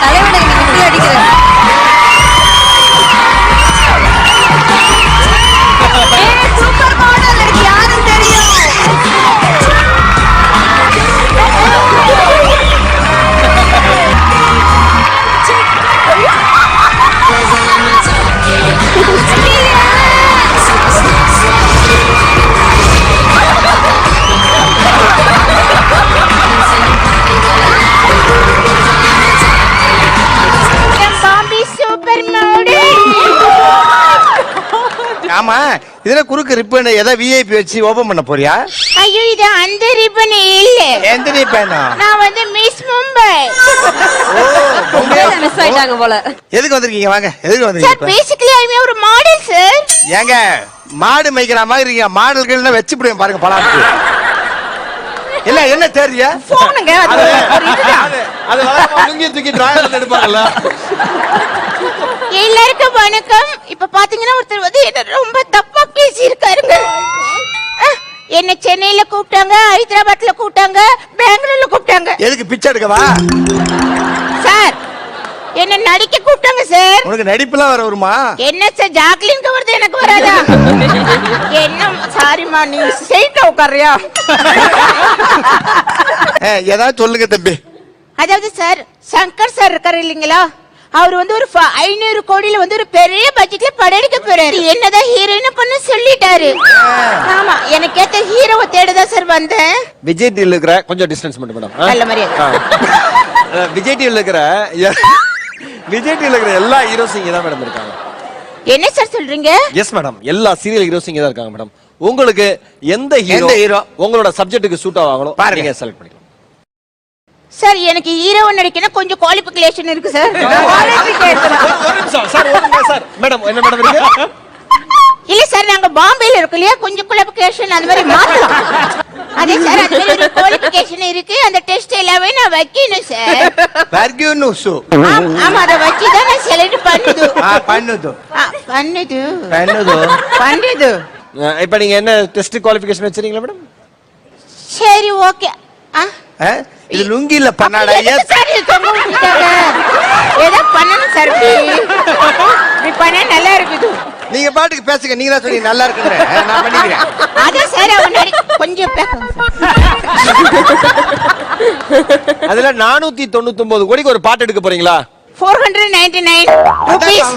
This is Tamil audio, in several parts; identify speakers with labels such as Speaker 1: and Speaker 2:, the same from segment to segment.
Speaker 1: தலைவனை இப்படி அடிக்கிறேன். சூப்பர் மாடல் இருக்கு, யாரும் தெரியும்.
Speaker 2: ஆமா, இதுல குறுக்கு ரிப்பன் ஏதோ விஐபி வச்சு ஓபன் பண்ண போறியா?
Speaker 3: ஐயோ, இது அந்த ரிப்பன் இல்ல.
Speaker 2: எந்த ரிப்பனா?
Speaker 3: நான் வந்து மிஸ் மும்பை.
Speaker 1: மிஸ் ஆயிட்டாங்க போல.
Speaker 2: எதுக்கு வந்திருக்கீங்க? வாங்க. எதுக்கு
Speaker 3: சார்,
Speaker 2: வந்திருக்கீங்க?
Speaker 3: பேசிக்கலி ஐ அம் ஒரு மாடல் சார்.
Speaker 2: ஏங்க மாடு மேய்க்கிற மாதிரி இருக்கீங்க. மாடல்கள் வச்சு போடுவேன் பாருங்க பலாத்து. இல்ல என்ன தெரியா?
Speaker 1: போனுங்க. அது
Speaker 2: லுங்கி தூக்கி டிராயர்ல எடுப்பாங்கல்ல.
Speaker 3: எல்லாருக்கும் வணக்கம். இப்ப பாத்தீங்கன்னா ஒருத்தர் வந்து என்ன ரொம்ப தப்பா பேசி இருக்காருங்க. என்ன சென்னையில கூப்பிட்டாங்க, ஹைதராபாத்ல கூப்பிட்டாங்க, பெங்களூர்ல கூப்பிட்டாங்க.
Speaker 2: எதுக்கு பிச்சை எடுக்கவா?
Speaker 3: சார், என்ன நடிக்க கூப்பிட்டாங்க சார்.
Speaker 2: உனக்கு நடிப்புலாம் வர வருமா?
Speaker 3: என்ன சார், ஜாக்லினுக்கு வருது, எனக்கு வராதா? என்ன சாரிமா, நீ ஸ்ட்ரைட்டா உட்கார்றியா?
Speaker 2: ஏதாவது சொல்லுங்க தம்பி.
Speaker 3: அதாவது சார், சங்கர் சார் இருக்காரு இல்லீங்களா, அவர் வந்து ஒரு 500 கோடியில வந்து ஒரு பெரிய பட்ஜெட்ல படம் எடுக்க போறாரு. என்னதான் ஹீரோயின் பண்ண சொல்லிட்டாரு. ஆமா, எனக்கு ஏத்த ஹீரோவை தேடதான் சார் வந்தேன்.
Speaker 4: விஜய் டிவில இருக்கிற கொஞ்சம் டிஸ்டன்ஸ் மட்டும் மேடம்.
Speaker 3: நல்ல மரியாதை.
Speaker 4: விஜய் டிவில இருக்கிற எல்லா ஹீரோஸும் இங்க தான் மேடம் இருக்காங்க.
Speaker 3: என்ன சார் சொல்றீங்க?
Speaker 4: எஸ் மேடம், எல்லா சீரியல் ஹீரோஸும் இங்க தான் இருக்காங்க மேடம். உங்களுக்கு எந்த ஹீரோ உங்களோட சப்ஜெக்ட்டுக்கு சூட் ஆவாங்களோ நீங்க செலக்ட் பண்ணிக்கலாம்.
Speaker 3: சார், எனக்கு ஹீரோவை நடிக்கணும் கொஞ்சம் குவாலிஃபிகேஷன் இருக்கு சார்.
Speaker 4: ஒரு நிமிஷம் சார், சார் மேடம் என்ன மேடம் இருக்கு?
Speaker 3: இல்ல சார், நாங்க பாம்பேல இருக்கோம் இல்லையா, கொஞ்சம் குவாலிஃபிகேஷன் அந்த மாதிரி மாத்தலாம். அதே சார், அந்த மாதிரி ஒரு குவாலிஃபிகேஷன் இருக்கு. அந்த டெஸ்ட் எல்லாமே நான் வைக்கணும் சார்.
Speaker 2: வர்கியூனு சு.
Speaker 3: ஆமா, அத வச்சி தான் நான் செலக்ட் பண்ணுது.
Speaker 2: பண்ணுது.
Speaker 3: பண்ணுது.
Speaker 2: பண்ணுது.
Speaker 3: பண்ணுது.
Speaker 4: இப்போ நீங்க என்ன டெஸ்ட் குவாலிஃபிகேஷன் வச்சிருக்கீங்களா மேடம்?
Speaker 3: சரி, ஓகே.
Speaker 2: இது லுங்கில பண்ணாடா.
Speaker 3: சரி, தொங்க விட்டுட்டாங்க. ஏதோ பண்ணணும் சார். இப்படி பண்ணா நல்லா இருக்குது.
Speaker 2: நீங்க பாட்டுக்கு பேசுங்க. நீங்க தான் சொன்னீங்க நல்லா இருக்குன்னு. நான் பண்ணிக்கிறேன்.
Speaker 3: அதான் சார், அவன் கொஞ்சம் பேசுங்க.
Speaker 4: அதுல 499 கோடிக்கு ஒரு பாட்டு எடுக்க போறீங்களா?
Speaker 3: 499 ரூபீஸ்.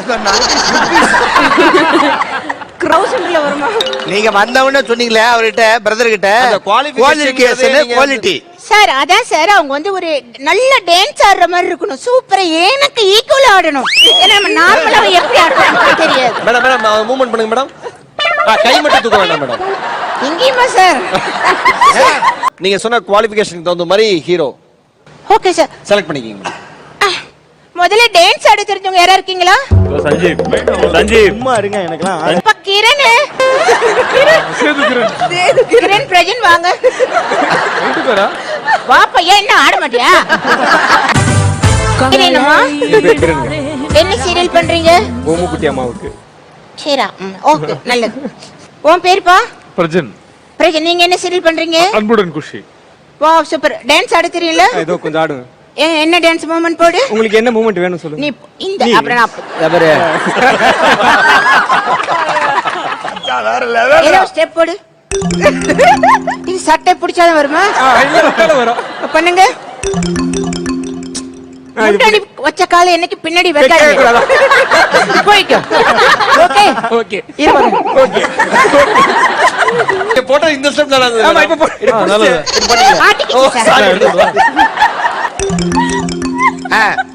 Speaker 3: கிரௌசன்ல வருமா?
Speaker 2: நீங்க வந்தவனே சொன்னீங்களே அவர்கிட்ட, பிரதர் கிட்ட, குவாலிட்டி
Speaker 3: சார். அதான் சார், அவங்க வந்து ஒரு நல்ல டான்ஸ் ஆடுற மாதிரி இருக்கணும். சூப்பரா எனக்கு ஈக்குவல் ஆடணும். ஏன்னா நம்ம நார்மலா எப்படி ஆடுறோம் தெரியாது.
Speaker 4: மேடம் மேடம் மூவ்மெண்ட் பண்ணுங்க மேடம். கை மட்டும் தூக்க வேண்டாம் மேடம்.
Speaker 3: இங்கேயுமா சார்?
Speaker 4: நீங்க சொன்ன குவாலிஃபிகேஷனுக்கு தகுந்த மாதிரி ஹீரோ
Speaker 3: ஓகே சார்,
Speaker 4: செலக்ட் பண்ணிக்கீங்க மேடம்.
Speaker 3: முதல்ல டான்ஸ் ஆட தெரிஞ்சவங்க யாரா இருக்கீங்களா?
Speaker 5: சஞ்சீவ்
Speaker 4: சும்மா இருங்க. எனக்குலாம்
Speaker 3: அப்ப கிரண் கிரண் பிரஜன் வாங்க. வா பையா, என்ன ஆட மாட்டியா? என்ன சீரியல் பண்றீங்க?
Speaker 5: கோமுக்குட்டி அம்மாவுக்கு.
Speaker 3: சரியா, ஓகே, நல்லது. உன் பேருப்பா?
Speaker 5: பிரஜன்.
Speaker 3: பிரஜன். நீங்க என்ன சீரியல் பண்றீங்க?
Speaker 5: அன்புடன் குஷி.
Speaker 3: வா, சூப்பர். டான்ஸ் ஆட தெரியல?
Speaker 5: ஏதோ கொஞ்சம் ஆடுங்க.
Speaker 3: என்ன டான்ஸ் மூவ்மெண்ட் போடு.
Speaker 5: உங்களுக்கு என்ன மூவ்மெண்ட் வேணும் சொல்லுங்க.
Speaker 3: நீ இந்த அப்புறம் ஏதோ ஸ்டெப் போடு. இது சட்டை பிடிச்சாதான் வருமா?
Speaker 5: வரும்.
Speaker 3: பண்ணுங்க. முன்னாடி வச்ச கால என்னைக்கு பின்னாடி வைக்காதீங்க. போய்க்கோ. Okay
Speaker 5: okay
Speaker 3: okay.
Speaker 4: போட்டோ இந்த ஸ்டெப் நல்லா இருந்தது.
Speaker 5: ஆமா, இப்போ நல்லது.
Speaker 3: மாட்டிக்கிச்சு சார்.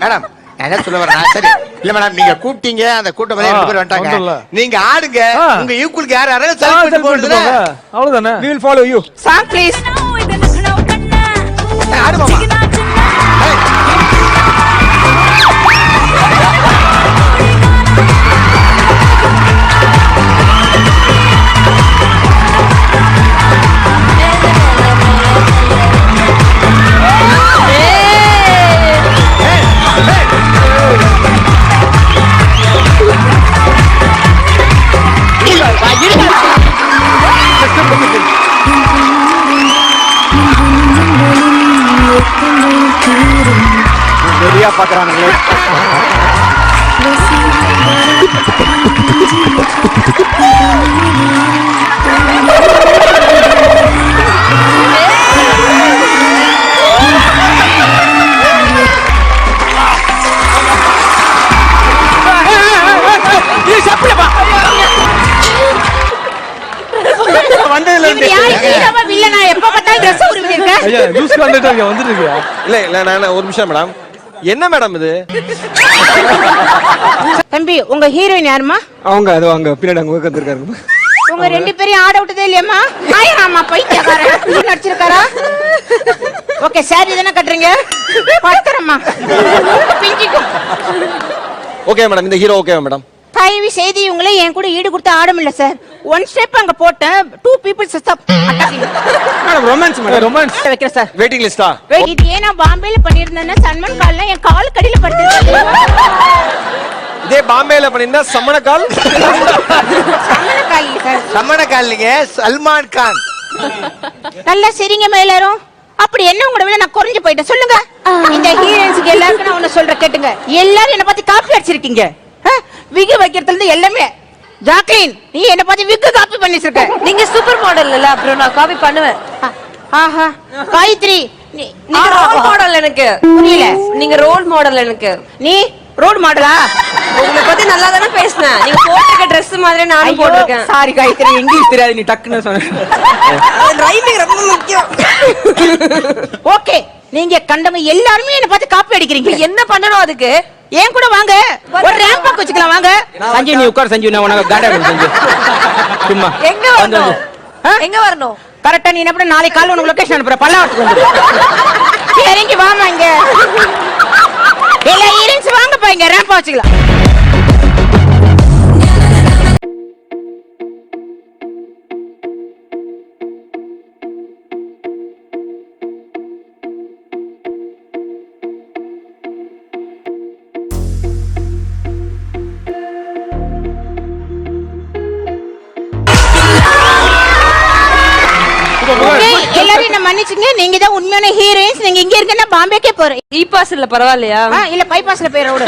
Speaker 2: மேடம் என்ன சொல்ல வரேன்? சரி இல்ல மேடம், நீங்க கூப்பிட்டீங்க, அந்த கூட்டம் வந்து 2 பேர் வந்துட்டாங்க. நீங்க ஆடுங்க. உங்க ஈக்குவலுக்கு யார் யாரும் செலக்ட் பண்ணி போடுங்க.
Speaker 5: அவ்வளவுதானே. we will follow you.
Speaker 3: Song please.
Speaker 2: ஆடுமா.
Speaker 5: கேலியா பாக்குறானுங்களே.
Speaker 3: இவரு யாரு? ஹீரோவா வில்லனா? எப்ப பார்த்தாலும் dress உருவி இருக்க.
Speaker 5: ஐயா லூஸ் வந்துட்டு இருக்கியா, வந்துட்டு இருக்கியா?
Speaker 4: இல்ல நான் ஒரு நிமிஷம் மேடம். என்ன மேடம் இது?
Speaker 3: தம்பி உங்க ஹீரோயின் யாருமா?
Speaker 5: அவங்க அது அங்க பின்னாடி அங்க உட்கார்ந்திருக்காருங்க.
Speaker 3: உங்க ரெண்டு பேரையும் ஆட விட்டதே இல்லையம்மா? ஆயிராமா பைத்தியக்காரன் நடிச்சிருக்காரா? ஓகே சார் இதென்ன கட்டுறீங்க? பத்திரமா பிஞ்சிக்கும்.
Speaker 4: ஓகே மேடம், இந்த ஹீரோ ஓகே மேடம்.
Speaker 3: தயவு செய்து இவங்களே என் கூட ஈடு கொடுத்து ஆட முடியல சார். ஒன் ஸ்டெப் அங்க போட்டேன், two peoples stop attacking.
Speaker 5: Madam romance madam, romance
Speaker 3: வைக்கிறேன் சார்.
Speaker 4: வெயிட்டிங் லிஸ்டா?
Speaker 3: இது ஏன் நான் பாம்பேல பண்ணிருந்தேன்னா சல்மான் கால்ல என் கால் கடியில படுத்துருக்கு.
Speaker 4: இதே பாம்பேல பண்ணிருந்தா சம்மண கால்.
Speaker 3: சல்மான் கால் சார்.
Speaker 2: சம்மண காலிங்க சல்மான் கான்.
Speaker 3: நல்லா சரிங்க எல்லாரும். அப்படி என்ன உங்களோட விட நான் குறைஞ்சு போயிட்டேன் சொல்லுங்க. இந்த ஹீரோயின்ஸ்க்கு எல்லாருக்கும் நான் ஒண்ணு சொல்றேன் கேட்டுங்க. எல்லாரும் என்ன பார்த்து காப்பி அடிச்சிருக்கீங்க. விகு வைக்கிறதுல இருந்து எல்லாமே. ஜாக்லின் நீ என்ன பார்த்து விகு காப்பி பண்ணிச்சிருக்க.
Speaker 1: நீங்க சூப்பர் மாடல் இல்ல, அப்புறம் நான் காப்பி பண்ணுவேன்.
Speaker 3: ஆஹா காயத்ரி
Speaker 1: நீங்க ரோல் மாடல் எனக்கு.
Speaker 3: புரியல.
Speaker 1: நீங்க ரோல் மாடல் எனக்கு.
Speaker 3: நீ ரோல் மாடலா?
Speaker 1: உங்களை பத்தி நல்லா தானே பேசினேன். நீங்க போட்டிருக்க Dress மாதிரி நானும் போட்டிருக்கேன்.
Speaker 5: சாரி காயத்ரி, இங்கிலீஷ் தெரியாது, நீ டக்குன்னு சொன்ன.
Speaker 1: ரைமிங் ரொம்ப முக்கியம்.
Speaker 3: ஓகே நீங்க கண்டவங்க எல்லாரும் என்ன பார்த்து காப்பி அடிக்கிறீங்க.
Speaker 1: என்ன பண்ணணும் அதுக்கு?
Speaker 3: ஏன் கூட வாங்க, ஒரு ரேம்ப் வாக் வச்சுக்கலாம் வாங்க.
Speaker 5: சஞ்சு நீ உட்கார், சஞ்சு நான் உனக்கு காடா கொடுத்து சும்மா
Speaker 1: எங்க வரணும்? எங்க வரணும்?
Speaker 3: கரெக்டா நீ என்ன பண்ண, நாளைக்கு காலையில உனக்கு லொகேஷன் அனுப்புற. பல்லாவரத்துக்கு வந்து இறங்கி வாமா இங்க. எல்லா ஹீரோயின்ஸ் வாங்கப்பா இங்க ரேம்ப் வச்சுக்கலாம். எல்லாரும் என்ன மன்னிச்சுங்க, நீங்க தான் உண்மையான ஹீரோயின்ஸ். நீங்க இங்க இருக்கேன்னா பாம்பேக்கே போறேன்.
Speaker 1: இ பாஸ் இல்ல பரவாயில்லையா?
Speaker 3: இல்ல பைபாஸ்ல போய் ரோடு.